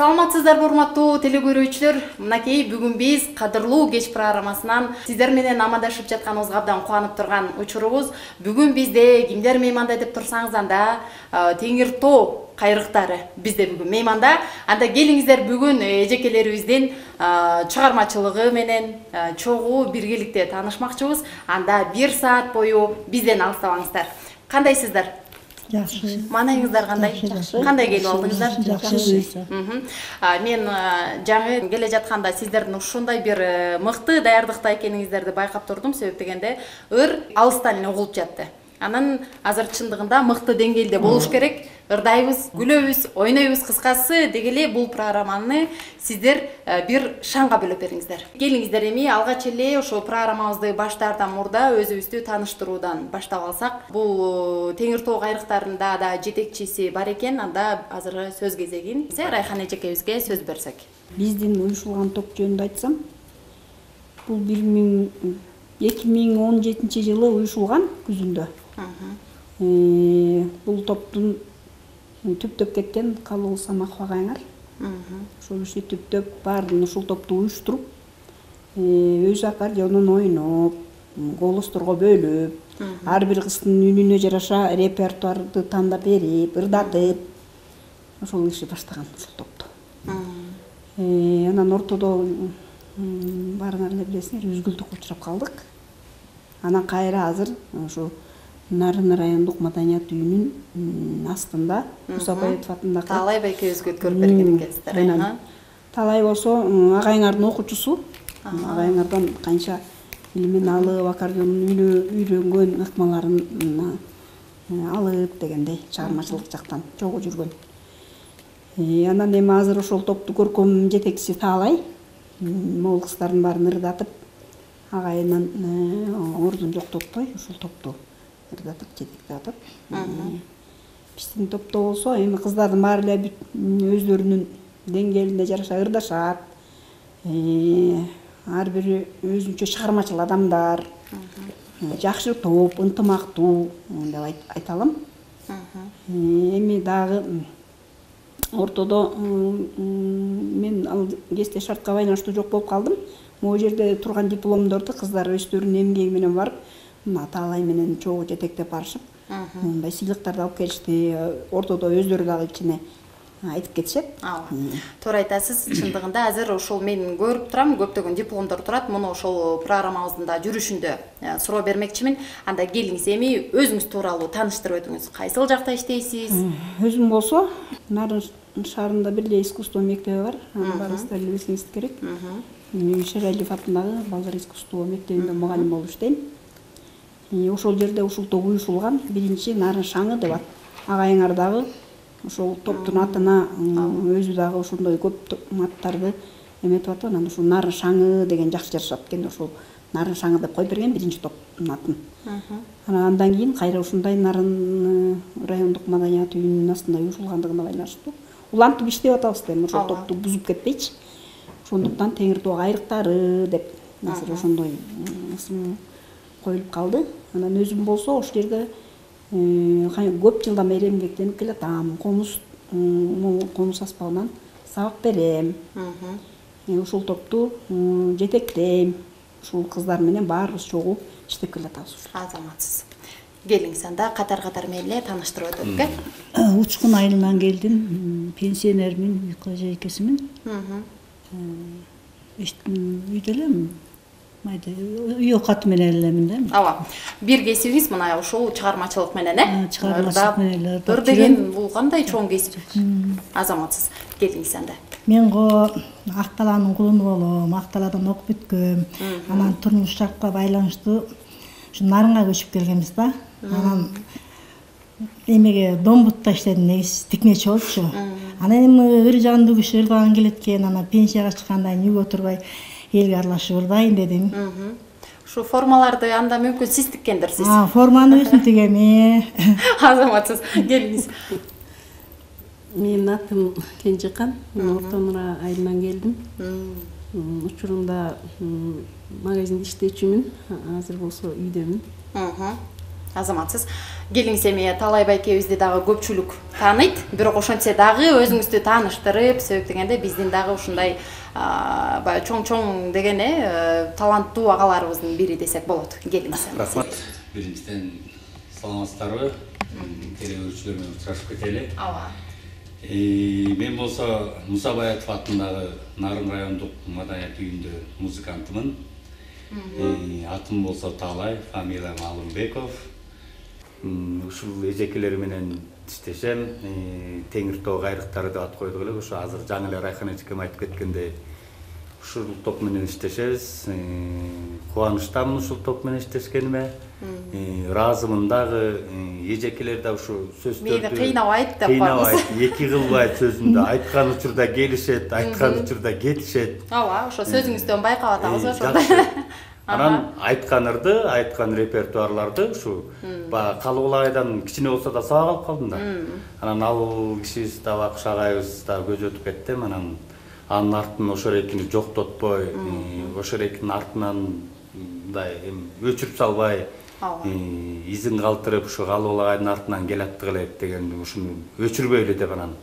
Саламатсыздарбы урматтуу телекөрүүчүлөр. Мынакей бүгүн биз кадырлуу кеч программасынан сиздер менен амандашып жатканыбызга абдан кубанып турган учурубуз. Бүгүн бизде кимдер мейманда деп турсаңыз анда Теңир Тоо кайрыктары бизде бүгүн мейманда. Анда келиңиздер бүгүн эжекелерибиздин чыгармачылыгы менен чогуу биргеликте таанышмакчыбыз. Анда 1 саат бою бизден алыстабаңыздар. Кандайсыздар? Жакшы. Маанайыңыздар кандай? Кандай келип алдыңыздар? Жакшы. Мен жаңы келе жатканда сиздердин ушундай бир мыкты даярдыкта экениңиздерди байкап турдум. Себеп дегенде ыр алыстан эле угулуп жатты. Анан азыр чындыгында мыкты деңгээлде болуш керек. Ырдайбыз, күлөбүз, ойнойбуз, кыскасы дегеле бул программаны сиздер бир шанга бөлөп бериңиздер. Келиңиздер эми алгач эле ошо программабызды баштаардан мурда өзүбүздү тааныштыруудан баштап алсак. Бул Теңир Тоо кайрыктарында да жетекчиси бар экен. Анда азыр сөз кезегин Райхан эжекебизге сөз берсек. Биздин уюшулган топ жөнүндө айтсам, бул 2017 жылы уюшулган күзүндө. Бул топтун түптөп кеткен Калуу Самахов агайыңар. Ошол иши түптөп баарын ушул топту уюштуруп, өз аккордеонун ойноп, голосторго бөлүп, ар бир кыздын үнүнө жараша репертуарды тандап берип, ырдатып, ошол иши баштаган ушул топту. Анан ортодо баарыңар эле билесиңер, үзгүлтүккө учурап калдык. Анан кайра азыр ошо Нарын райондук маданият үйүнүн астында Мусабаев атындагы Талай экөөбүзгө өткөрүп берген экенсиздер. Талай болсо агайыңардын окуучусу. Агайыңардан канча илимин алып, аккордеондун үйрөнгөн ыкмаларын алып дегендей чыгармачылык жактан чогуу жүргөн. Анан эми азыр ошол топту көркөм жетекчиси Таалай могул кыздардын баарын ырдатып, агайынан ордун жоктотпой ушул топту ырдатып, жетектеп. Биздин топто болсо эми кыздардын баары эле өздөрүнүн деңгээлине жараша ырдашат. Ар бири өзүнчө чыгармачыл адамдар. Жакшы топ, ынтымактуу деп айта алам. Эми дагы ортодо мен ал кезде шартка байланыштуу жок болуп калдым. Могу жерде турган дипломдорду кыздар өздөрүнүн эмгеги менен барып, Таалай менен чогуу жетектеп барышып, мындай сыйлыктарды алып келишти. Ортодо өздөрү дагы кичине айтып кетишет. Туура айтасыз. Чындыгында азыр ошол мен көрүп турам, көптөгөн дипломдор турат. Муну ошол программабыздын да жүрүшүндө суроо бермекчимин. Анда келиңиз, эми өзүңүз тууралуу тааныштырып өтүңүз. Кайсыл жакта иштейсиз? Өзүм болсо Нарын шаарында бир эле искусство мектеби бар. Баарыңыздар билсеңиз керек. Шералиев атындагы балдар искусство мектебинде мугалим болуп иштейм. Ошол жерде ушул топ уюшулган. Биринчи Нарын шаңы деп ат. Агайыңар дагы ошол топтун атына өзү дагы ошондой көп аттарды эметип атып, анан ушул Нарын шаңы деген жакшы жарашат экен. Ошол Нарын шаңы деп коюп берген биринчи топтун атын. Андан кийин кайра ушундай Нарын райондук маданият үйүнүнүн астында уюшулгандыгына байланыштуу улантып иштеп атабыз да, ошол топту бузуп кетпейчи. Ошондуктан Теңир Тоо кайрыктары деп азыр ошондой ысым коюлуп калды. Анан өзүм болсо ошол жерде көп жылдан бери эмгектенип келатам. Комуз аспабынан сабак берем. Ушул топту жетектейм. Ушул кыздар менен баарыбыз чогуу иштеп келатабыз. Азаматсыз. Келиңиз, анда катар менен тааныштырып өтөлүк. Учкун айылынан келдим. Пенсионермин, эжекесимин. Үйдө элем. Үй окаты менен элемин да. Ооба. Бир кесибиңиз мына ушул чыгармачылык менен, чыгармачылык менен. Ыр деген бул кандай чоң кесип? Азаматсыз. Келиңиз анда. Мен Акталаанын кулуну болом, Акталаадан окуп бүткөм. Анан турмуш жакка байланыштуу ушу Нарынга көчүп келгенбиз да. Анан эмеге Домбутта иштедим, негизи тикмечи болчу. Анан эми ыр жандуу киши ырдаган келет экен, анан пенсияга чыккандан кийин үйгө отурбай элге аралашып ырдайын дедим. Ушу формаларды анда мүмкүн сиз тиккендирсиз. Форманы өзүм тигем. Азаматсыз. Келиңиз. Менин атым Кенжекан, Орто Нура айылынан келдим. Учурунда магазинде иштечүмүн, азыр болсо үйдөмүн. азаматсыз. Келиңиз эми Талай байкебизди дагы көпчүлүк тааныйт, бирок ошентсе дагы өзүңүздү тааныштырып, себеп дегенде биздин дагы ушундай баягы чоң деген таланттуу агаларыбыздын бири десек болот. Келиңиз. Рахмат. Биринчиден саламатсыздарбы? Телеөрүүчүлөр менен учурашып кетели. Ооба. Мен болсо Муса Баятов атындагы Нарын райондук маданият үйүндө музыкантымын. Атым болсо Талай, фамилиям Алымбеков. Ушул эжекелер менен иштешем. Теңир тоо кайрыктары деп ат койдук эле. Ошо азыр жаңы эле Райхан эжекем айтып кеткендей ушул топ менен иштешебиз. Кубанычтамын ушул топ менен иштешкениме. Ыраазымын дагы. Эжекелер да ушу сөздөрдү Мени кыйнабайт деп коебуз. Эки кылбайт сөзүндө. Айткан учурда келишет, айткан учурда кетишет. Ооба, ошо сөзүңүздөн байкап атабыз ошондо. Анан айткан ырды, айткан репертуарларды ушу Калыбылагайдан кичине болсо да сабак алып калдым да. Анан ал кишибиз да Бакыш агайыбыз да көз өтүп кетти. Анан анын артын ошол экини жоктотпой, ошол экинин артынан мындай өчүрүп салбай, изин калтырып ушу Калыбылагайдын артынан келатты элек деген ушуну өчүрбөйлү деп анан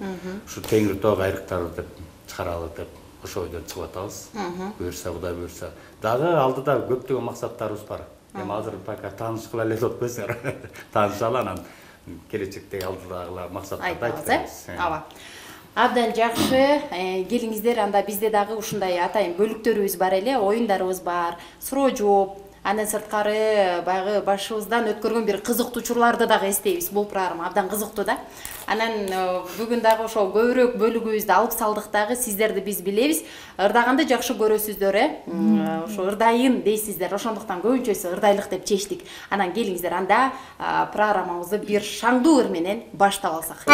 ушу Теңир тоо кайрыктары деп чыгаралы деп ошол ойдон чыгып атабыз. Буюрса Кудай буюрса. Дагы алдыда көптөгөн максаттарыбыз бар. Эми азыр пока таанышкыла эле деп атпайсыңар. Таанышалы анан келечектеги алдыдагы максаттарды айтабыз. Ооба. Абдан жакшы. Келиңиздер, анда бизде дагы ушундай атайын бөлүктөрүбүз бар эле, оюндарыбыз бар, суроо жооп. Андан сырткары баягы башыбыздан өткөргөн бир кызыктуу учурларды дагы эстейбиз. Бул программа абдан кызыктуу да. Анан бүгүн дагы ошол көбүрөөк бөлүгүбүздү алып салдык дагы, сиздерди биз билебиз. Ырдаганды жакшы көрөсүздөр, ошо ырдайын дейсиздер. Ошондуктан көбүнчөсү ырдайлык деп чечтик. Анан келиңиздер, анда программабызды бир шаңдуу ыр менен баштап алсак.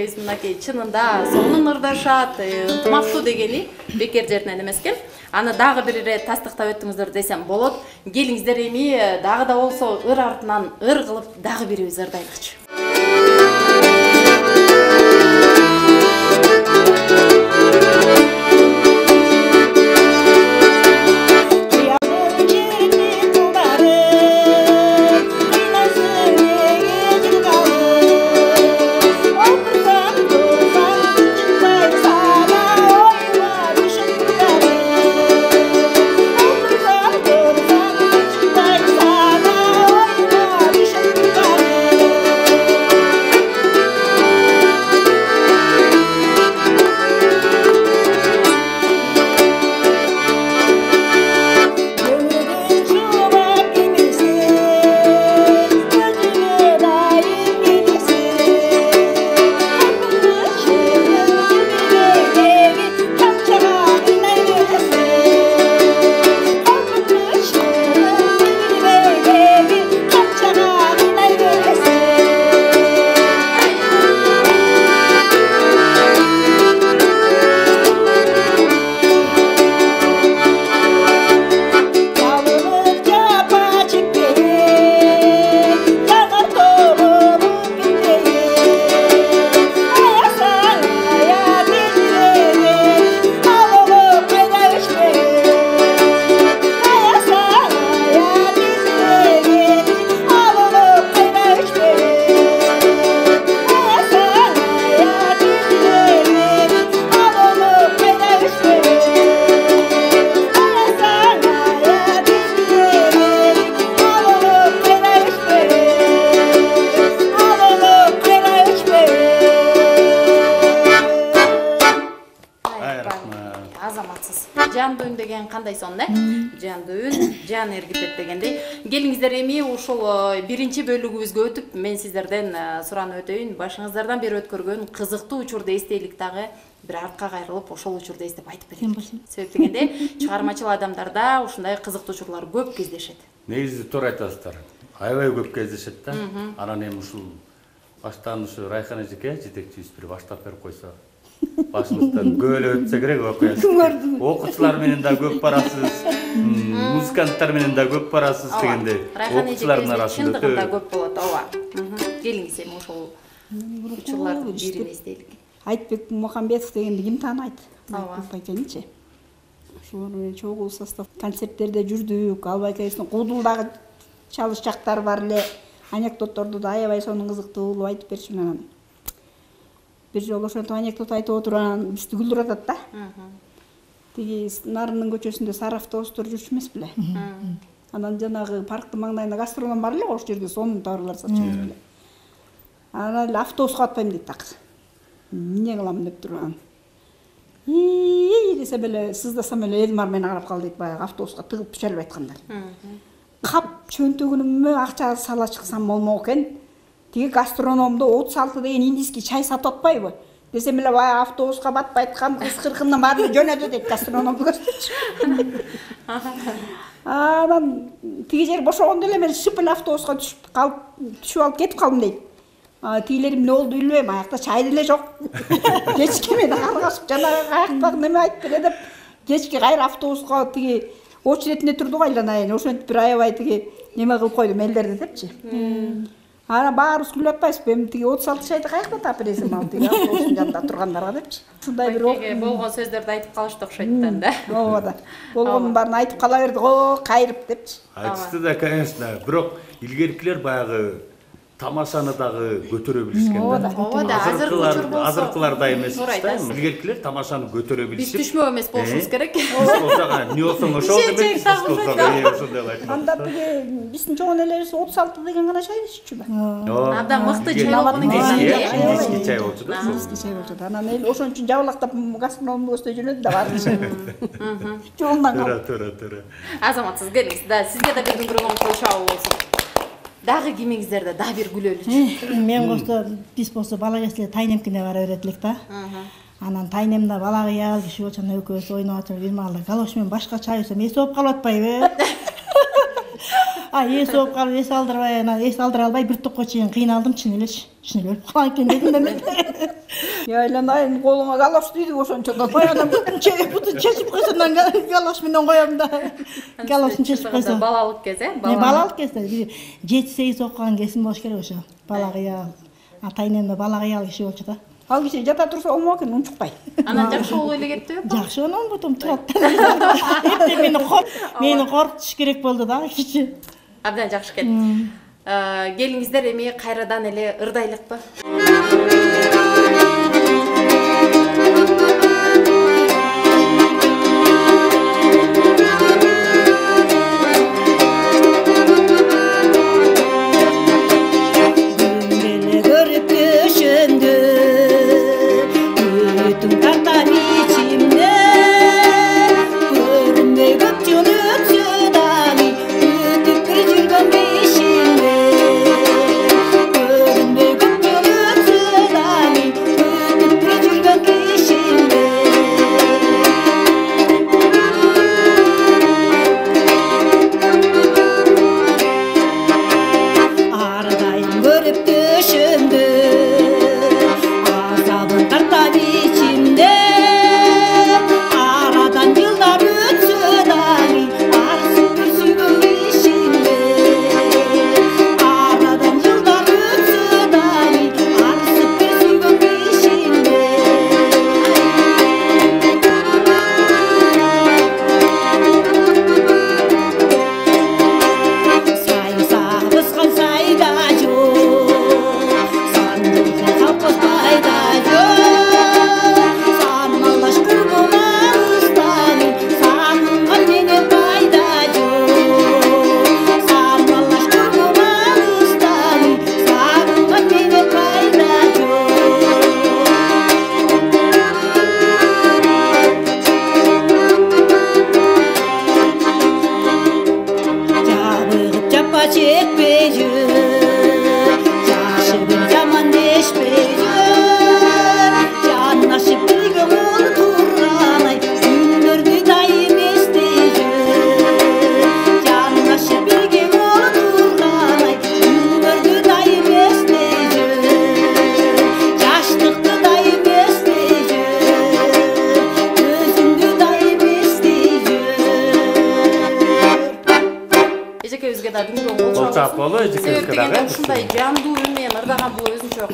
беребиз. Мынакей чынында сонун ырдашат, ынтымактуу дегени бекер жеринен эмес экен. Аны дагы бир ирет тастыктап өттүңүздөр десем болот. Келиңиздер эми дагы да болсо ыр артынан ыр кылып дагы бирибиз ырдайлычы. Жандуу үн деген кандай сон, жандуу үн, жан эргитет дегендей. Келиңиздер эми ушул биринчи бөлүгүбүзгө өтүп, мен сиздерден суранып өтөйүн. Башыңыздардан бери өткөргөн кызыктуу учурду эстейлик дагы бир артка кайрылып, ошол учурду эстеп айтып берейин. Себеп дегенде, чыгармачыл адамдарда ушундай кызыктуу учурлар көп кездешет. Негизи туура айтасыздар. Аябай көп кездешет да. Анан эми ушул баштан ушу Райхан эжеке жетекчибиз бир баштап берип койсо. Башыңыздан көөлө өтсө керек окуясыз. Окуучулар менен да көп барасыз, музыканттар менен да көп барасыз дегенде. Окуучулардын арасында чындыгында көп болот, ооба. Келиңиз эми ошол учурлардын бирин эстейлик. Айтбек Мухамбетов дегенди ким таанайт? Ооба. Айтайынчы. Ошолор менен чогуу состав концерттерде жүрдүк. Албайкайсынын куудулдагы чалыш чактары бар эле. Анекдотторду да аябай сонун кызыктуу кылып айтып берчү менен. Bir жолу ошентип анекдот айтып отуруп анан бизди күлдүрүп атат да. Тиги Нарындын көчөсүндө сары автобустар жүрчү эмес беле? Анан жанагы парктын маңдайында гастроном бар эле, ошол жерде сонун товарлар сатчу эле. Анан эле автобуска атпайм дейт так. Эмне кылам деп турган. Десе беле сыздасам эле Элмар мени карап калды дейт, баягы автобуска тыгып түшө айткандар. Кап чөнтөгүнүмө акча сала чыксам болмок экен. Тиги гастрономдо 36 деген индийский чай сатып атпайбы? Десем эле баягы автобуска батпай айткан кыз кыркындан баары жөнөдү дейт гастрономду көрсөтчү. Анан тиги жер бошогондо эле мен шып эле автобуска түшүп алып кетип калдым дейт. Тигилер эмне болду билбейм, аякта чай деле жок. Кечке мени каргашып жанагы аяктагы неме айтып бере деп, кечке кайра автобуска тиги очередине турдук айланайын. Ошентип бир аябай тиги неме кылып койдум элдерди депчи. Ана баарыбыз күлүп атпайсызбы? Эми тиги 36 чайды каякта таап бересиң ал тиги автобустун жанында тургандарга депчи. Ушундай бир болгон сөздөрдү айтып калышты окшойт да. Ооба да. Болгонун баарын айтып кала берди, кайрып депчи. Айтышты да, конечно. Бирок илгеркилер баягы тамашаны дагы көтөрө билишкен да. Ооба да, азыркыларда эмес да. Илгеркилер тамашаны көтөрө билишип. Биз түшмө эмес болушубуз керек. Не болсоң ошол демек, ошондой айтып. Анда биздин чоң энелерибиз 36 деген гана чай иччүбү? Абдан мыкты чай болгон экен. Индийский чай болчу да. Индийский чай болчу да. Анан эл ошон үчүн жабылактап гастрономду көздөй жөнөдү да баары. Жолундан калып. Туура. Азаматсыз келиңиз да, сизге да бир күнгөргөн кошоо болсун. Дагы кимиңиздерде дагы бир күлөлүчү. Мен кошто биз болсо бала кезинде тайнемкине бара берет элек да. Анан тайнемде бала кыял киши болчон экөөбүз ойноп атып бир маалда галош менен башка чай ичсем эс болуп калып атпайбы? Эс болуп калып эс алдырбай, анан эс алдыра албай бир топко чейин кыйналдым, чын эле өлүп калам экен дедим да мен. Я айланайын колуңа галаш дейди ошончо да баягыдан бутун чечип койсом мен галаш менен коем да. Галашын чечип койсом. Балалык кез, Балалык кезде 7-8 окуган кезим болуш керек ошо. Балагыя ата-энемде балагыя киши болчу да. Ал киши жата турса оңмо экен, унчукпай. Анан жакшы болуп эле кетти. Жакшы онон бутум турат. Эрте мени коркутуш керек болду да кичи. Абдан жакшы экен. Келиңиздер эми кайрадан эле ырдайлыкпы? Ушундай жандуу үн менен ырдаган бул өзүнчө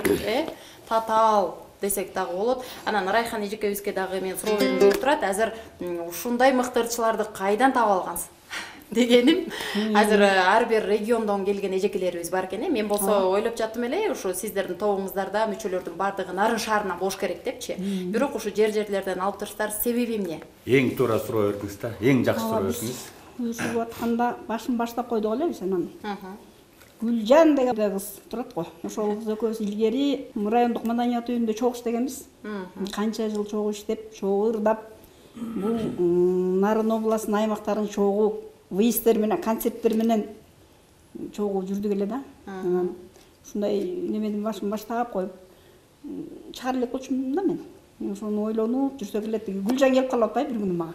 татаал десек дагы болот. Анан Райхан эжекебизге дагы мен суроо бергим келип турат. Азыр ушундай мыкты ырчыларды кайдан таап алгансыз дегеним. Азыр ар бир региондон келген эжекелерибиз бар экен. Мен болсо ойлоп жаттым эле, ушу сиздердин тобуңуздарда мүчөлөрдүн бардыгы Нарын шаарынан болуш керек депчи. Бирок ушу жерлерден алып турсуздар, себеби эмне? Эң туура суроо бердиңиз да. Эң жакшы суроо бердиңиз. Уюшуп атканда башын баштап койдук эле биз анан. Гүлжан деген кыз турат го. Ошол кыз экөөбүз илгери райондук маданият үйүндө чогуу иштегенбиз. Канча жыл чогуу иштеп, чогуу ырдап, бул Нарын областынын аймактарын чогуу выезддер менен, концерттер менен чогуу жүрдүк эле да. Анан ушундай немедин башын баштап коюп чыгара элек болчумун да мен. Ошону ойлонуп жүрсөк эле Гүлжан келип калып атпайбы бир күнү мага.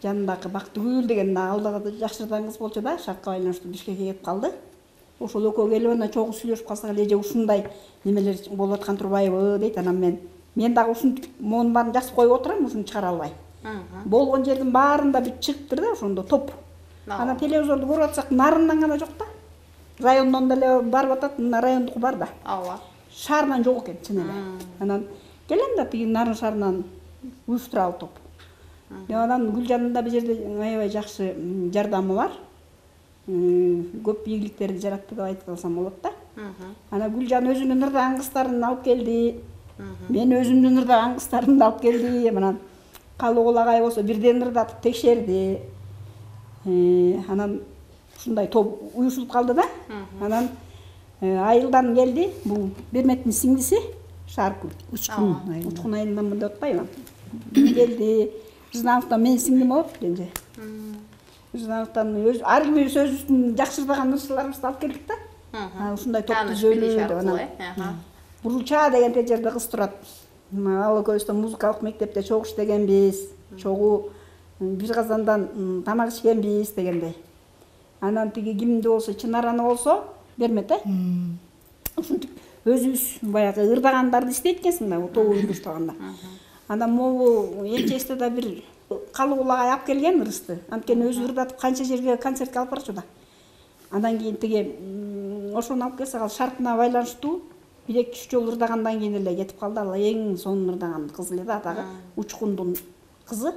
Жанындагы Бактыгүл деген алдыда жакшырдан кыз болчу да, шартка байланыштуу Бишкекке келип калды. Ошол экөө келип анан чогуу сүйлөшүп калсак эле же ушундай немелер болуп аткан турбайбы дейт. Анан мен дагы ушинтип монун баарын жазып коюп отурам, ушуну чыгара албай. Болгон жердин баарында бүт чыгыптыр да, ошондо топ. Анан телевизорду көрүп атсак Нарындан гана жок да. Райондон деле барып атат, райондук бар да. Ооба. Шаарынан жок экен чын эле. Анан келем да тиги Нарын шаарынан уюштура топ. Анан Гүлжандын да бул жерде аябай жакшы жардамы бар. Көп ийгиликтерди жаратты деп айтып калсам болот да. Анан Гүлжан өзүнүн ырдаган кыздарын алып келди. Мен өзүмдүн ырдаган кыздарымды алып келдим. Анан Калуу агай болсо бирден ырдатып текшерди. Анан ушундай топ уюшулуп калды да. Анан Айылдан келди. Бул Берметтин сиңдиси Шаркүл. Учкун айылданмын деп атпайбы? Келди. Жызановтан мен сиңдим болот денже. Жызановтан ар кимибиз өзүбүздүн жакшырдаган ырчыларыбызды алып келдик да. Ушундай топту жөйлөдү анан. Бурулча деген жерде кыз турат. Ал экөөбүз музыкалык мектепте чогуу иштегенбиз. Чогуу бир казандан тамак ичкенбиз дегендей. Анан тиги кимди болсо Чынараны болсо Бермет Ушинтип өзүбүз баягы ырдагандарды издейт экенсиң да тобу уюштурганда. Андан могу элчесте да бир калуу улагай алып келген ырысты. Анткени өзү ырдатып канча жерге концертке алып барчу да. Андан кийин тиги ошону алып келсе ал шартына байланыштуу 1-2 жолу ырдагандан кийин эле кетип калды. Ал эң сонун ырдаган кыз эле да, атагы Учкундун кызы.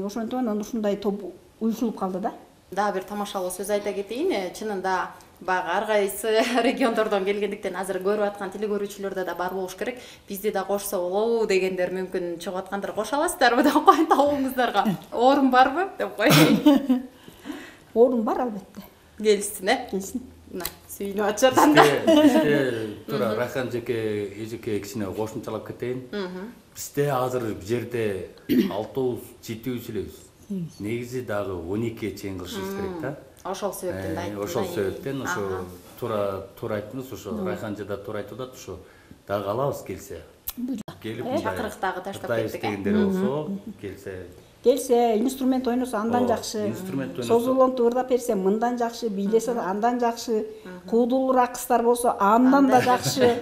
Ошентип анан ушундай топ уюшулуп калды да. Дагы бир тамашалуу сөз айта кетейин. Чынында баягы ар кайсы региондордон келгендиктен азыр көрүп аткан теле көрүүчүлөрдө да бар болуш керек. Бизди да кошсо болобу дегендер мүмкүн чыгып аткандар. Кошо аласыздарбы деп коюн табууңуздарга. Орун барбы деп коюн. Орун бар албетте. Келсин, Келсин. Мына сүйүнүп атышат анда. Тура Райхан эжеке кичине кошумчалап кетейин. Бизде азыр жерде 6-7 элебиз. Негизи дагы 12 чейин кылышыбыз керек да. Ошол себептен да айттым. Ошол себептен ошо туура айттыңыз, ошо Райхан да туура айтып атат, ошо дагы калабыз келсе. Келип Чакырыктагы таштап кеттик. Дегендер болсо, Келсе, инструмент ойносо андан жакшы. Созулонтуп ырдап берсе мындан жакшы, бийлесе андан жакшы. Куудулуураак кыздар болсо андан да жакшы.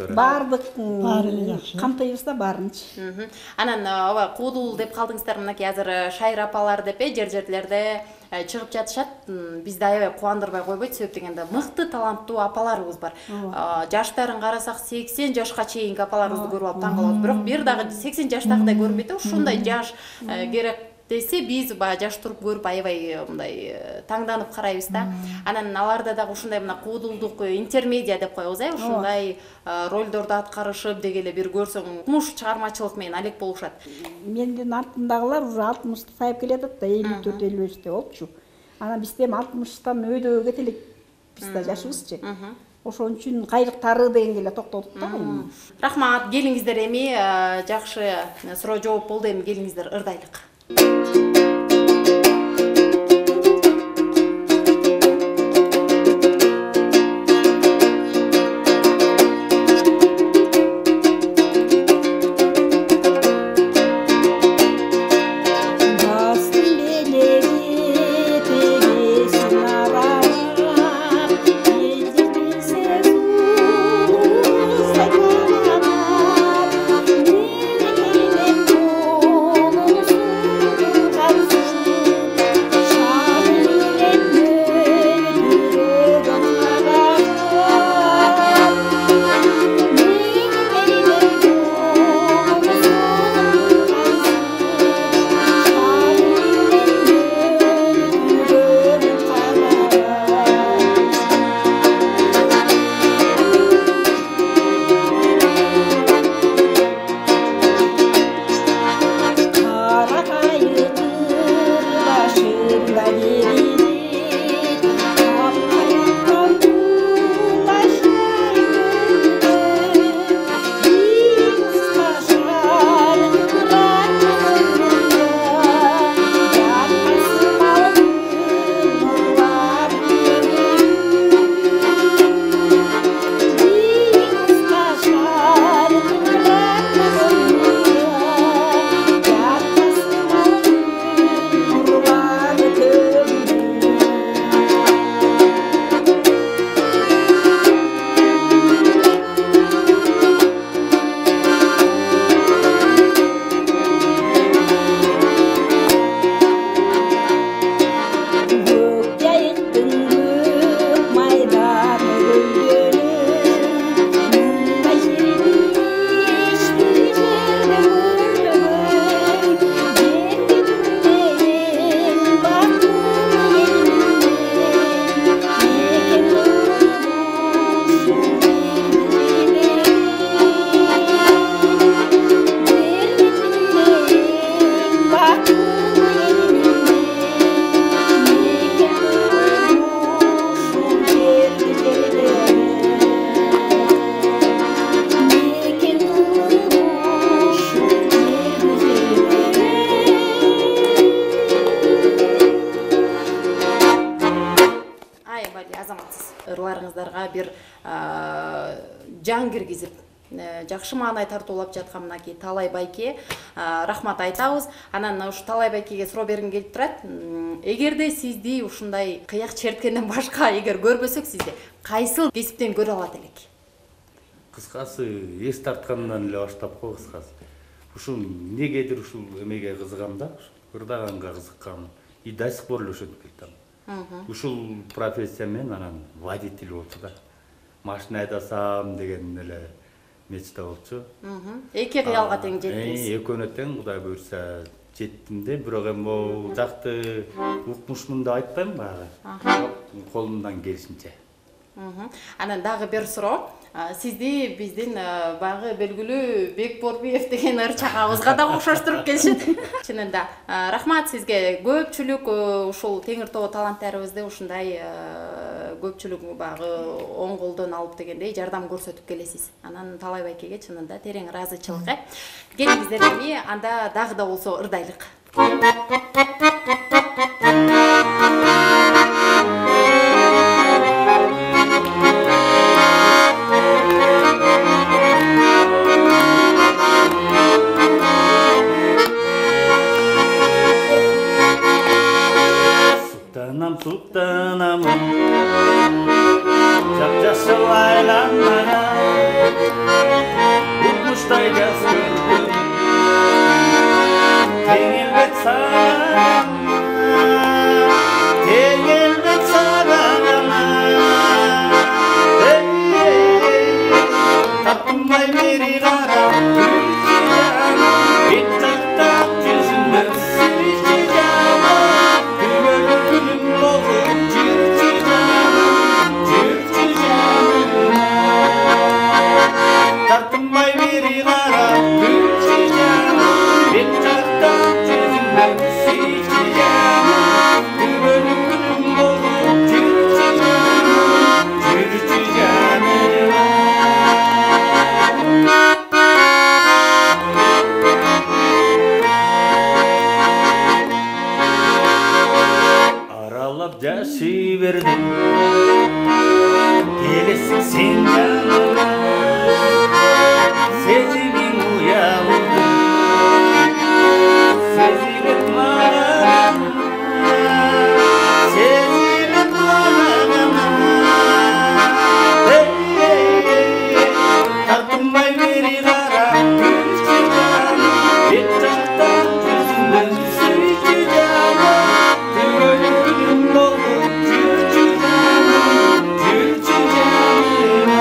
Баардык камтыйбыз да баарынчы. Анан ооба куудул деп калдыңыздар, мынакей азыр Шайыр апалар деп жер-жерлерде чыгып жатышат. Бизди аябай кубандырбай койбойт, себеп дегенде мыкты таланттуу апаларыбыз бар. Жаштарын карасак 80 жашка чейинки апаларыбызды көрүп алып таң калабыз. Бирок бир дагы 80 жаштагыдай көрбөйт. Ушундай жаш керек десе биз баягы жаш туруп көрүп аябай мындай таңданып карайбыз да. Анан аларда дагы ушундай мына куудулдук интермедиа деп коебуз, ушундай ролдорду аткарышып деги эле бир көрсөң муш чыгармачылык менен алек болушат. Менден артымдагылар уже 60-ты тайып келатат да, 54-55-те болчу. Анан биз эми 60-тан өйдө кете элек, биз да жашыбызчы. Ошон үчүн кайрыктары дегенге эле токтолдук да. Рахмат, келиңиздер эми жакшы суроо жооп болду, эми келиңиздер ырдайлык. Ырларыңыздарга бир жан киргизип жакшы маанай тартуулап жаткан мынакей Талай байке рахмат айтабыз. Анан ушу Талай байкеге суроо бергим келип турат. Эгерде сизди ушундай кыяк черткенден башка эгер көрбөсөк, сизди кайсыл кесиптен көрө алат элек? Кыскасы эс тарткандан эле баштап го, кыскасы. Ушул негедир ушул эмеге кызыгам да, ырдаганга кызыккам. И до сих пор эле ошентип келатам. Ушул профессия менен анан водитель болчу да. Машина айдасам деген эле мечта болчу. Эки кыялга тең жеттиңиз. Экөөнө тең, Кудай буйрса жеттим де, бирок эми могу жакты укмушмун деп айтпайм баягы. Колумдан келишинче. Анан дагы бир суроо. Сизди биздин баягы белгилүү Бекборбиев деген ырчагыбызга да окшоштуруп келишет. Чынында рахмат сизге. Көпчүлүк ушул Теңир тобу таланттарыбызды ушундай көпчүлүк баягы оң колдон алып дегендей жардам көрсөтүп келесиз. Анан Талай байкеге чынында терең ыраазычылык. Келиңиздер эми анда дагы да болсо ырдайлык. Sultanam Жап-жасыл айланмаған Ұлмыштай жас көрдім Теңелбек саған Теңелбек саған Тартынбай бері қарап Бет жақтап жүзімді сүйші жаман Күбір күнім болып жүрші жаман Жүрші жаман Тартынбай бері қарап жүрші жаман Бет жақтап жүзімді сүйші жаман Күбір күнім болып жүрші жаман Жүрші жаман Aralab jaşı verdim Gelesin sen yanıma Sezimin uyandı Sezimin mağana Sezimin mağana Hey hey hey Tartınmay beri kara Gülçü canım Bir çaktan gözümden Sürücü canım Gülüm dolu Gülçü canım Gülçü canım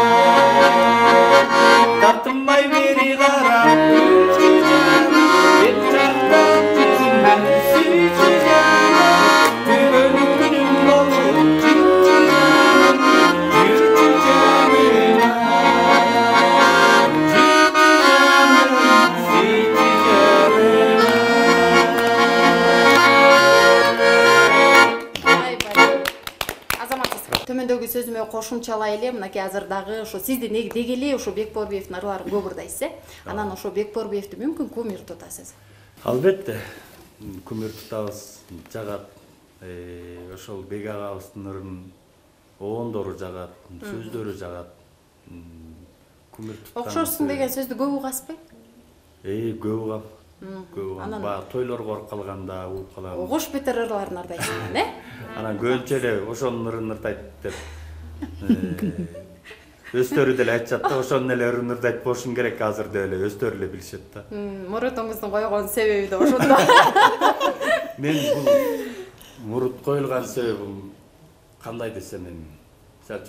Tartınmay beri kara Gülçü canım Bir çaktan gözümden Sürücü canım Gülüm dolu Gülçü canım Gülçü canım Төмөндөгү сөзүмө кошумчалай эле, мынакей азыр дагы ошо сизди деги эле ошо Бекборбиевдин ырларын көп ырдайсыз, Анан ошо Бекборбиевди мүмкүн кумир тутасыз. Албетте, кумир тутабыз, жагат. Ошол Бек агабыздын ырын оондору жагат, сөздөрү жагат. Кумир туткан. Окшошсуң деген сөздү көп угасызбы? Көп угам. Көп угам. Баягы тойлорго барып калганда угуп калам. Кош бетер ырларын ырдайсың, Анан көбүнчө эле ошонун ырын ырдайт деп. Өздөрү деле айтышат да, ошонун эле ырын ырдайт болушум керек азыр деп эле өздөрү эле билишет да. Мурутуңуздун койгон себеби да ошондо. Мен бул мурут коюлган себебим кандай десем эми,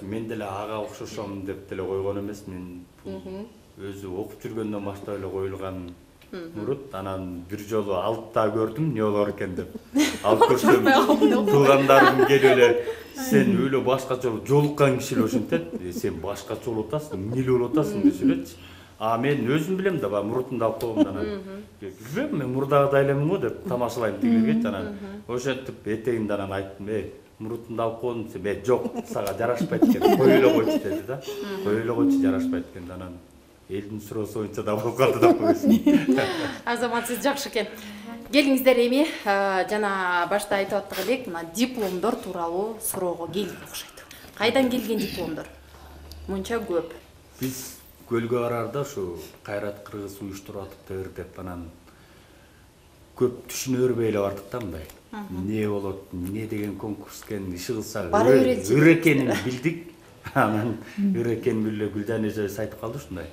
мен деле ага окшошом деп деле койгон эмес, мен өзү окуп жүргөндөн баштап эле коюлган мурут. Анан бир жолу алып да көрдүм, эмне болор экен деп. Алып көрсөм, туугандарым келип эле сен өлө башкача жолуккан киши эле ошентет. Сен башкача болуп атасың, эмне болуп атасың десе элечи. Мен өзүм билем да, мурутумду алып койгом анан. Билбейм, мен мурдагыдай элемин го деп тамашалайм тигилерге. Анан ошентип этегинде анан айттым, мурутумду алып койдум десе, жок, сага жарашпайт экен. Кой эле койчу деди да. Кой эле койчу, жарашпайт экен. Анан элдин суроосу боюнча да болуп калды да койсун. Азаматсыз жакшы экен. Келиңиздер эми жана башта айтып аттык элек, мына дипломдор тууралуу суроого келдик окшойт. Кайдан келген дипломдор? Мынча көп. Биз көлгө барарда ушу Кайрат Кыргыз уюштуруп атыптыр деп анан көп түшүнө бербей эле бардык да мындай. Не болот, эмне деген конкурс экен, иши кылсак ыр экенин билдик. Анан ыр экенин биле Гүлжан эже айтып калды ушундай.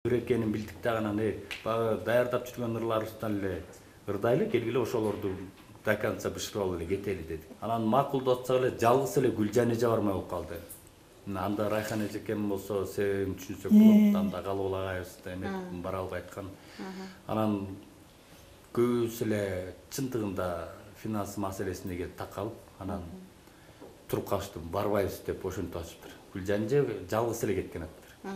Ыр экенин билдик да анан баягы даярдап жүргөн ырларыбыздан эле ырдайлы келгиле ошолорду до конца бышырып алып эле кетели дедик. Анан макулдатсак эле жалгыз эле Гүлжан эже бармай болуп калды. Анда Райхан эжекем болсо себебин түшүнсөк болот, анда Калыбул агайыбыз да эмек бара албай аткан. Анан көбүсү эле чындыгында финанс маселесине келип такалып, анан туруп калышты, барбайбыз деп ошентип атыптыр. Гүлжан эже жалгыз эле кеткен атыптыр.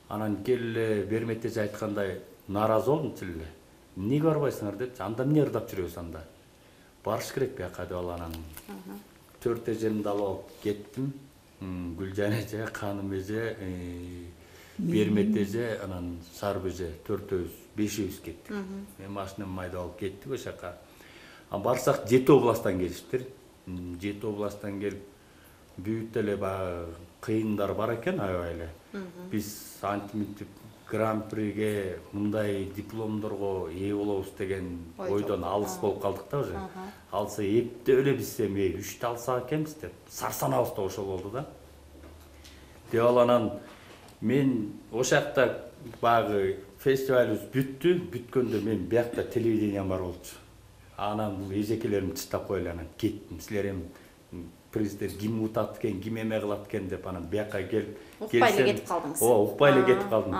Анан келе Бермет эже айткандай нааразы болдум эле. Эмнеге барбайсыңар деп, анда эмне ырдап жүрөбүз анда? Барыш керек бияка деп анан 4 эжемди алып алып кеттим. Гүлжан эже, Каным эже, Бермет эже, анан Сарып эже 4-өбүз, 5-өбүз кеттик. Мен машинамды майдап алып кеттик ошол жака. Барсак 7 областтан келиптир. 7 областтан келип, бүт эле баягы кыйындар бар экен аябай эле. Биз антиминтип гран-приге мындай дипломдорго ээ болобуз деген ойдон алыс болуп калдык да уже. Алса эптеп эле биз эми 3 алсак экенбиз деп сарсанабыз да ошол болду да. Деп анан мен ошол жакта баягы фестивалыбыз бүттү, бүткөндө мен биякта телевидением бар болчу. Анан бул эжекелеримди чыттап коелу анан кеттим. Силер эми приздер ким утат экен, ким эме кылат экен деп анан бияка келип укпай эле кетип калдыңыз. Ооба, укпай эле кетип калдым.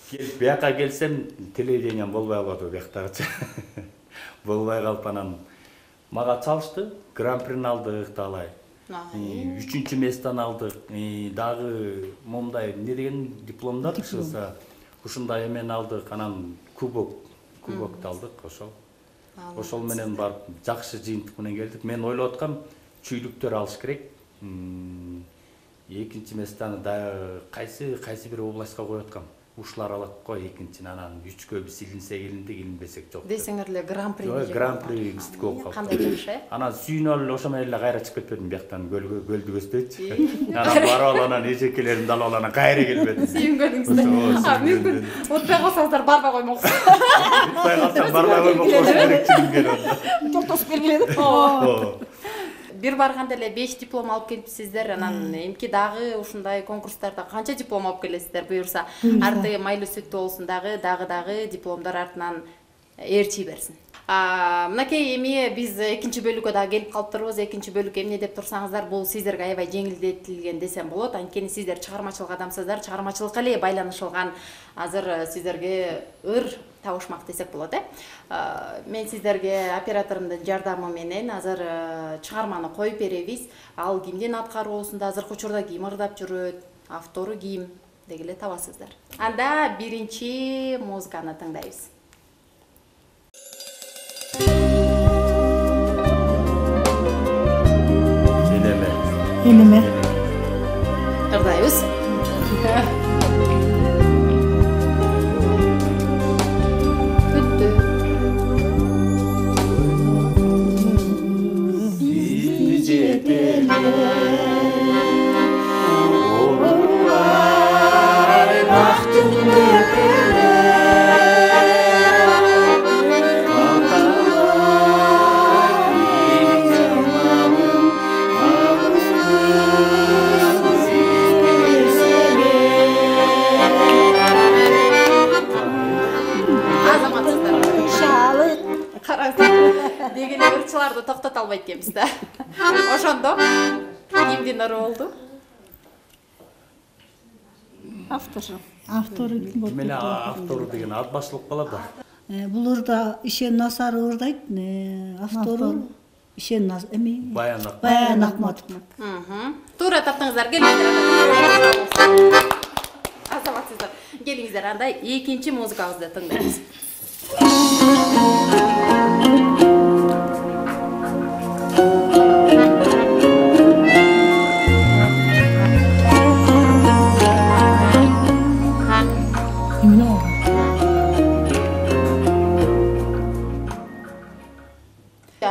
Келип бияка келсем телевидением болбой калды бияктагыча. Болбой калып анан мага чалышты, гран-прини алдык далай. 3-чү месттен алдык. Дагы момундай эмне деген дипломдор чыкса, ушундай эмени алдык, анан кубокты алдык ошол. Ошол менен барып жакшы жыйынтык менен келдик. Мен ойлоп аткам, чүйлүктөр алыш керек. 2-чи месттен да кайсы бир областка коюп аткам. Ушулар алат го 2-чини, анан 3кө биз илинсек илиндик, илинбесек жок. Десеңер эле гран-при. Гран-при биздики болуп калды. Кандай жакшы, Анан сүйүнүп эле ошо менен эле кайра чыгып кетпедим бияктан, гөлдү көздөйчү. Анан барып алып анан эжекелеримди алып алып анан кайра келбедим. Сүйүнгөнүңүздө. Мүмкүн утпай калсаңыздар барбай коймоксуз. Утпай калсам барбай коймокмун керекчилигим келип. Токтосуп белгиледик. Бир барганда эле 5 диплом алып келипсиздер. Анан эмки дагы ушундай конкурстарда канча диплом алып келесиздер буюрса, арты майлуу сүттүү болсун дагы дипломдор артынан ээрчий берсин. Мынакей эми биз 2-чи бөлүккө дагы келип калыптырбыз. 2-чи бөлүк эмне деп турсаңыздар, бул сиздерге аябай жеңилдетилген десем болот. Анткени сиздер чыгармачылык адамсыздар, чыгармачылыкка эле байланышылган азыр сиздерге ыр табышмак десек болот, Мен сиздерге операторумдун жардамы менен азыр чыгарманы коюп беребиз. Ал кимдин аткаруусунда, азыркы учурда ким ырдап жүрөт, автору ким дегеле табасыздар. Анда 1-чи музыканы тыңдайбыз. Элеме. Ырдайбыз. Дегеле ырчыларды токтото албайт экенбиз да. Ошондо кимдин ыры болду? Автору ким болду? Мен автору деген ат башылып калат да. Бул ырда Ишен Насар ырдайт. Автору Ишен эми Баян Акматов. Туура таптыңыздар, келиңиздер. Азаматсыздар. Келиңиздер, анда 2-чи музыкабызды тыңдайбыз.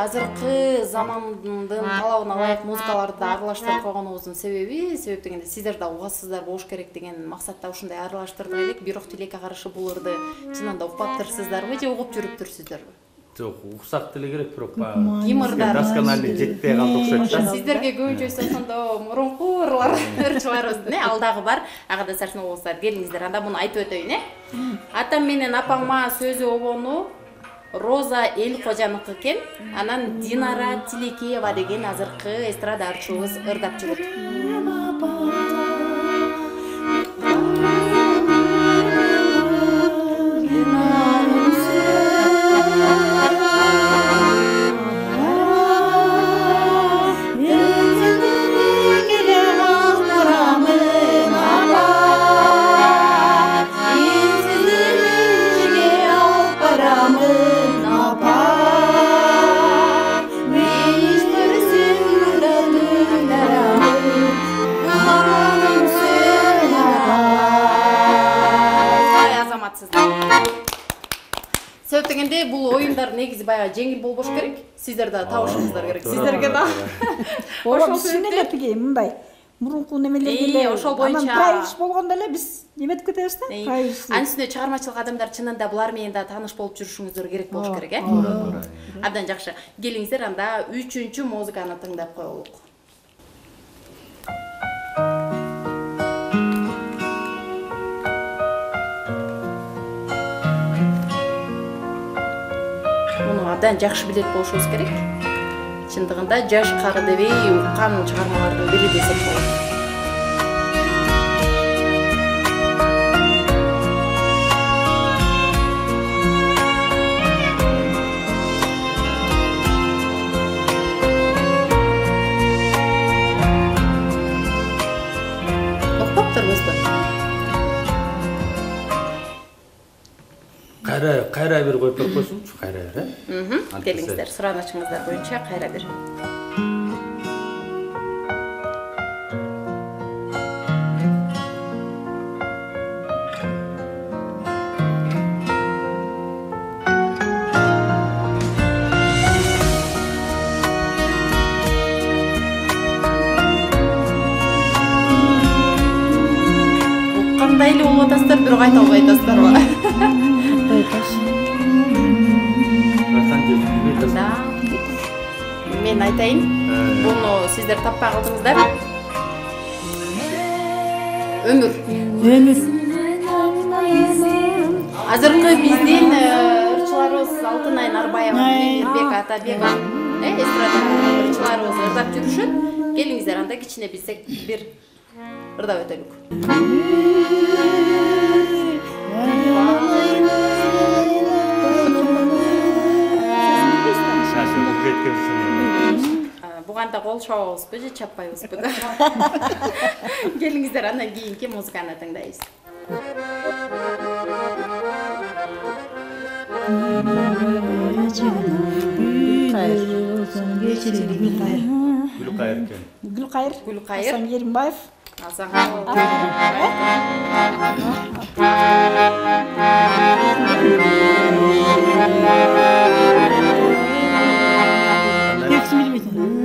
азыркы замандын талабына ылайык музыкаларды да аралаштырып койгонубуздун себеби дегенде сиздер да угасыздар болуш керек деген максатта ушундай аралаштырдык элек. Бирок тилекке каршы бул ырды чынында укпаптырсыздарбы же угуп жүрүптүрсүздөрбү? Жок, уксак деле керек, бирок Кимырдар доскональный жетпей калды окшойт да. Сиздерге көбүнчө ошондо мурунку ырчыларыбыздын алдагы бар. Ага да сарсын болсо келиңиздер, анда муну айтып өтөйүн. Атам менен апаңма сөзү обону Роза Элкожаныкы экен. Анан Динара Тилекеева деген азыркы эстрада ырчыбыз ырдап жүрөт. Дегенде бул оюндар негизи баягы жеңил болбош керек. Сиздер да табышыңыздар керек. Сиздерге да. Ошол сине эле тиги мындай мурунку немелерге эле ошол боюнча правильш болгондо эле биз неметип кетебиз да. Анын үстүнө чыгармачылык адамдар чынында булар менен да тааныш болуп жүрүшүңүздөр керек болуш керек, э? Абдан жакшы. Келиңиздер, анда 3-чү музыканы тыңдап коелук. Абдан жакшы билет болушубуз керек. Чындыгында жаш кары дебей уккан чыгармалардын бири десек болот. Уктаптырбызбы? Кайра бир коюп берип койсуңчу, кайра бир, э? Келиңиздер, суранычыңыздар боюнча кайра бир. Уккандай эле болуп атасыздар, бирок айта албай атасыздарбы? Мен айтайын, буну сиздер таппай калдыңыздар. Өмүр. Азыркы биздин ырчыларыбыз Алтынай Нарбаева, Мирбек Атабеков, эстрада ырчыларыбыз ырдап жүрүшөт. Келиңиздер, анда кичине билсек бир ырдап өтөлүк. Буганда кол чабабызбы же чаппайбызбы да? Келиңиздер, андан кийинки музыканы тыңдайбыз. Гүлкайыр Асан Еримбаев.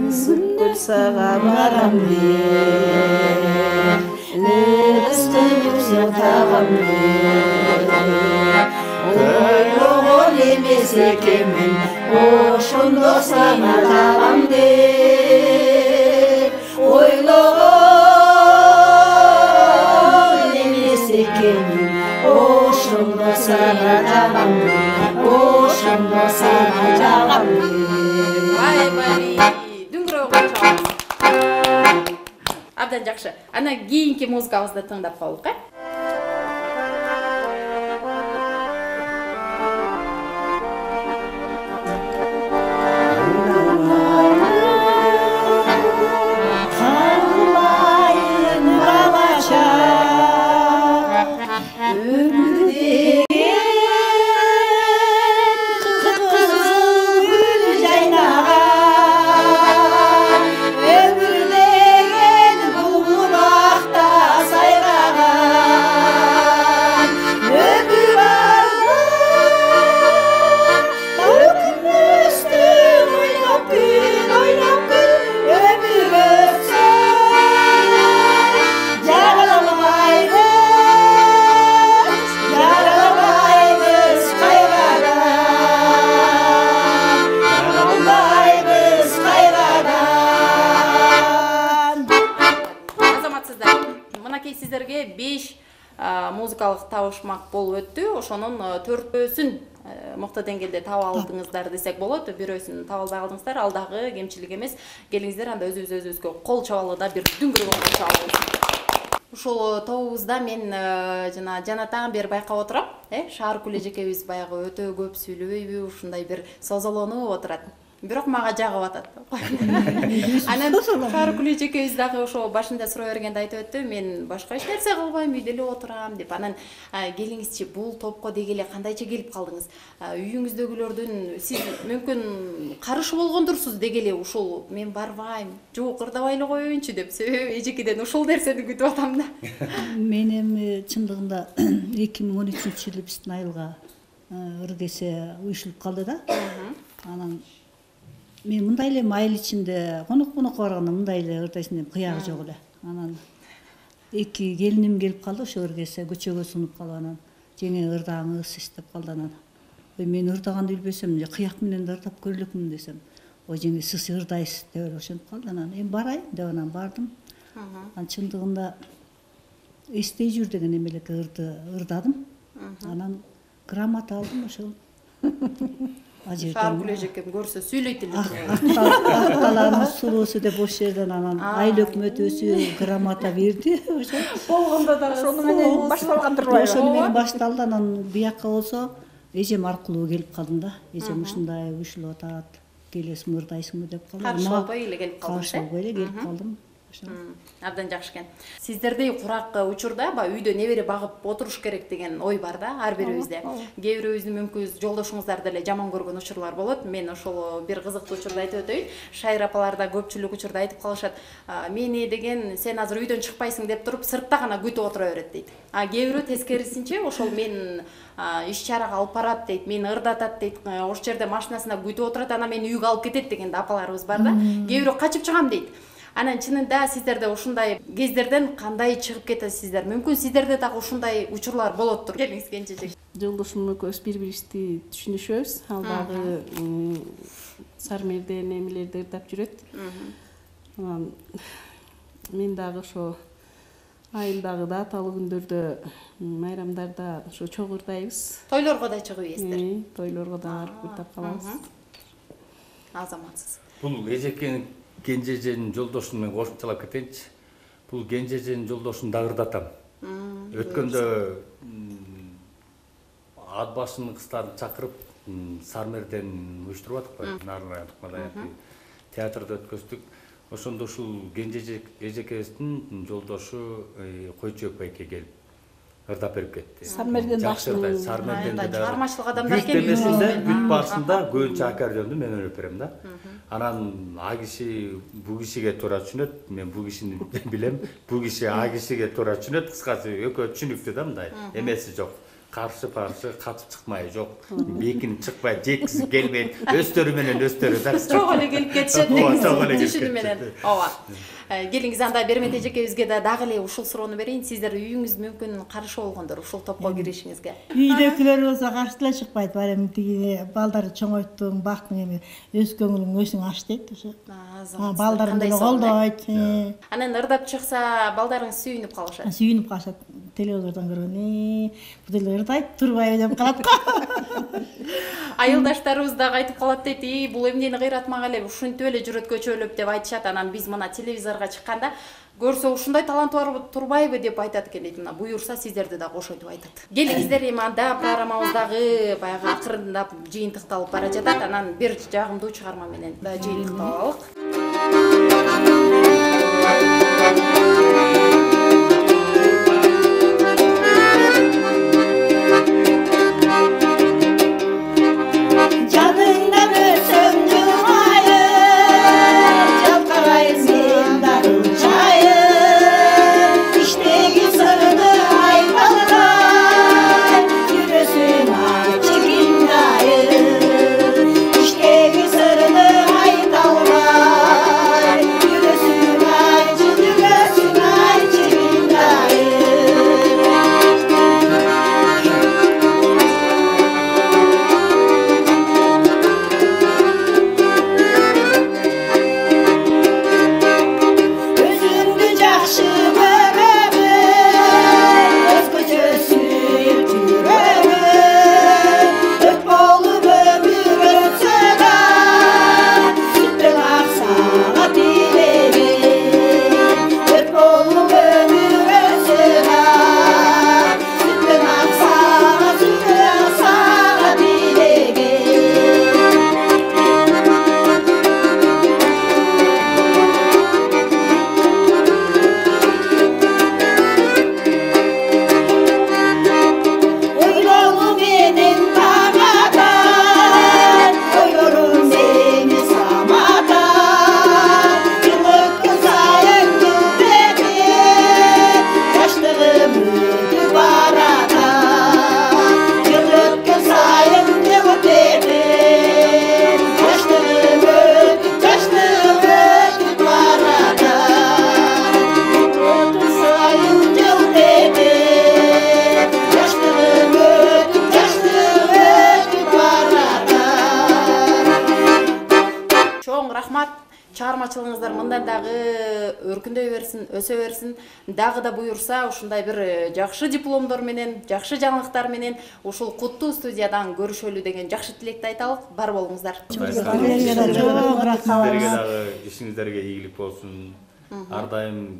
Сүткүл сага барам мен, нересте жүрсөң тагам мен. Ойлогон эмес экенмин, ошондо сага табам деп. Ойлогон эмес экенмин, ошондо сага табам деп. Ошондо сага табам деп. Абдан жакшы. Ана кийинки музыкабызды тыңдап коелук, э? Ömür деген bulgur bakta sayrağa музыкалык табышмак болуп өттү. Ошонун 4-сөсүн мыкты деңгээлде таап алдыңыздар десек болот. Бирөөсүн таап албай калдыңыздар. Ал дагы кемчилик эмес. Келиңиздер анда өзүбүзгө кол чабалы да бир дүңгүргөн кол чабалы. Ушул тобубузда мен жана жанатан бери байкап отурам. Шааркүл эжекебиз баягы өтө көп сүйлөбөйбү, ушундай бир созолонуп отурат. Бирок мага жагып атат. Анан Шааркүл эжекебиз дагы ошо башында суроо бергенде айтып өттү, мен башка эч нерсе кылбайм, үйдө эле отурам деп. Анан келиңизчи, бул топко деги эле кандайча келип калдыңыз? Үйүңүздөгүлөрдүн сиз мүмкүн каршы болгондурсуз деги эле ушул мен барбайм, жок ырдабай эле коеюнчу деп. Себеби эжекеден ушул нерсени күтүп атам да. Мен эми чындыгында 2013-жылы биздин айылга ыргесе уюшулуп калды да. Анан мен мындай эле айыл ичинде конокко барганда мындай эле ырдайсың деп кыягы жок эле. Анан 2 келиним келип калды, ошо ыргесе көчөгө сунуп калып, анан жеңе ырдаңыз деп калды. Анан мен ырдаганды билбесем, кыяк менен да ырдап көрөлөкмүн десем, ой жеңе сиз ырдайсыз деп ошентип калды. Анан барайын деп анан бардым. Анан чындыгында эстей жүр деген эмелекке ырдадым. Анан грамота алдым ошол. Шааркүл эжекем көрсө сүйлөйт эле. Атталарымыз сулуусу деп ошол жерден анан айыл өкмөтүбүз грамота берди. Ошо Болгондо да ошону менен башталгандыр. ошону менен башталды. Анан бияка болсо эжем аркылуу келип калдым да. Эжем ушундай уюшулуп атат, келесиңби ырдайсыңбы деп калды. Каршы болбой эле келип калдым. Каршы болбой эле келип калдым. Абдан жакшы экен. Сиздердей курак учурда үйдө небере багып отуруш керек деген ой бар да ар бирибизде. Кээ бирөөбүздүн мүмкүн жолдошуңуздар деле жаман көргөн учурлар болот. Мен ошол бир кызыктуу учурду айтып өтөйүн. Шайыр апалар да көпчүлүк учурда айтып калышат. Мени деген сен азыр үйдөн чыкпайсың деп туруп сыртта гана күтүп отура берет дейт. Кээ бирөө тескерисинче ошол мен иш чарага алып барат дейт, мени ырдатат дейт, ошол жерде машинасына күтүп отурат, анан мени үйгө алып кетет деген апаларыбыз бар да. Кээ бирөө качып чыгам дейт. Анан чынында сиздерде ушундай кездерден кандай чыгып кетесиздер? Мүмкүн сиздерде дагы ушундай учурлар болоттур. Келиңиз кенжечек. Жолдошум экөөбүз бири-бирибизди түшүнүшөбүз. Ал дагы сармерден эмелерди ырдап жүрөт. Анан мен дагы ошо айылдагы дааталуу күндөрдө, майрамдарда ошо чогуу ырдайбыз. Тойлорго да чыгып ийесиздер. Тойлорго да барып ырдап калабыз. Азаматсыз. Бул эжекенин кенжеженин жолдошун мен кошумчалап кетейинчи. Бул кенжеженин жолдошун да ырдатам. Өткөндө ат башынын кыздарын чакырып сармерден уюштуруп атык, Нарынай Атыкмалаяки театрда өткөздүк. Ошондо ушул кенже эжекебиздин жолдошу Койчубек байке келип ырдап берип кетти. Сармерден башын Сармерден да чыгармачылык адамдар экен. Бүт барысында көбүнчө аккордеонду мен ойноп берем да. Анан а киши бу кишиге туура түшүнөт, мен бу кишини билем, бу киши а кишиге туура түшүнөт. Кыскасы экөө түшүнүктүү да мындай. Эмеси жок. Каршы катып чыкмай жок. Бекинип чыкпай, жеткиси келбейт. Өстөрү менен өстөрү да. Чогуу эле келип кетишет түшүнүү менен. Ооба. Келиңиз анда Бермет эжекебизге да дагы эле ушул суроону берейин. Сиздер үйүңүз мүмкүн каршы болгондор ушул топко киришиңизге. Үйдөгүлөр болсо каршы деле чыкпайт. Бар эми тиги балдарды чоңойттуң, бактың эми өз көңүлүң өсүң аш дейт ошо. Балдарын деле колдойт. Анан ырдап чыкса балдарыңыз сүйүнүп калышат. Сүйүнүп калышат. Телевизордон көргөн, бу деле ырдайт, турбайбы деп калат го. Айылдаштарыбыз дагы айтып калат дейт, бул эмнени кыйратмак эле, ушинтип эле жүрөт көчөлөп деп айтышат. Анан биз мына телевизорго чыкканда көрсө ушундай талант бар турбайбы деп айтат экен дейт. Мына буюрса сиздерди да кошойтуп айтат. Келиңиздер, эми анда программабыздагы баягы акырындап жыйынтыкталып бара жатат. Анан бир жагымдуу чыгарма менен да жыйынтыкталалык. Yürüsün ay, yürüsün чыгармачылыгыңыздар мындан дагы өркүндөй берсин, өсө берсин. Дагы да буюрса, ушундай бир жакшы дипломдор менен, жакшы жаңылыктар менен ушул куттуу студиядан көрүшөлү деген жакшы тилекти айталык. Бар болуңуздар. Силерге да чоң рахмат. Силерге дагы ишиңиздерге ийгилик болсун. Ар дайым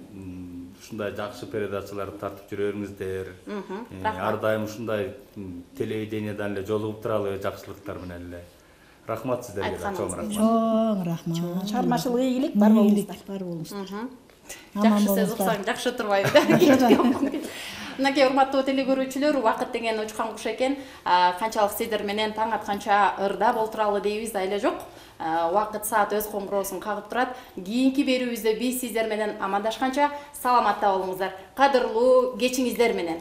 ушундай жакшы передачаларды тартып жүрөрүңүздөр. Ар дайым ушундай телевидениядан эле жолугуп туралы жакшылыктар менен эле. Рахмат сиздерге да чоң рахмат. Чоң рахмат. Чыгармачылык ийгилик бар болуңуздар. Бар болуңуздар. Жакшы сөз уксаң жакшы турбайбы? Мынакей урматтуу телекөрүүчүлөр, убакыт деген учкан куш экен. Канчалык сиздер менен таң атканча ырда болтуралы дейбиз да эле жок. Убакыт саат өз коңгуроосун кагып турат. Кийинки берүүбүздө биз сиздер менен амандашканча саламатта болуңуздар. Кадырлуу кечиңиздер менен.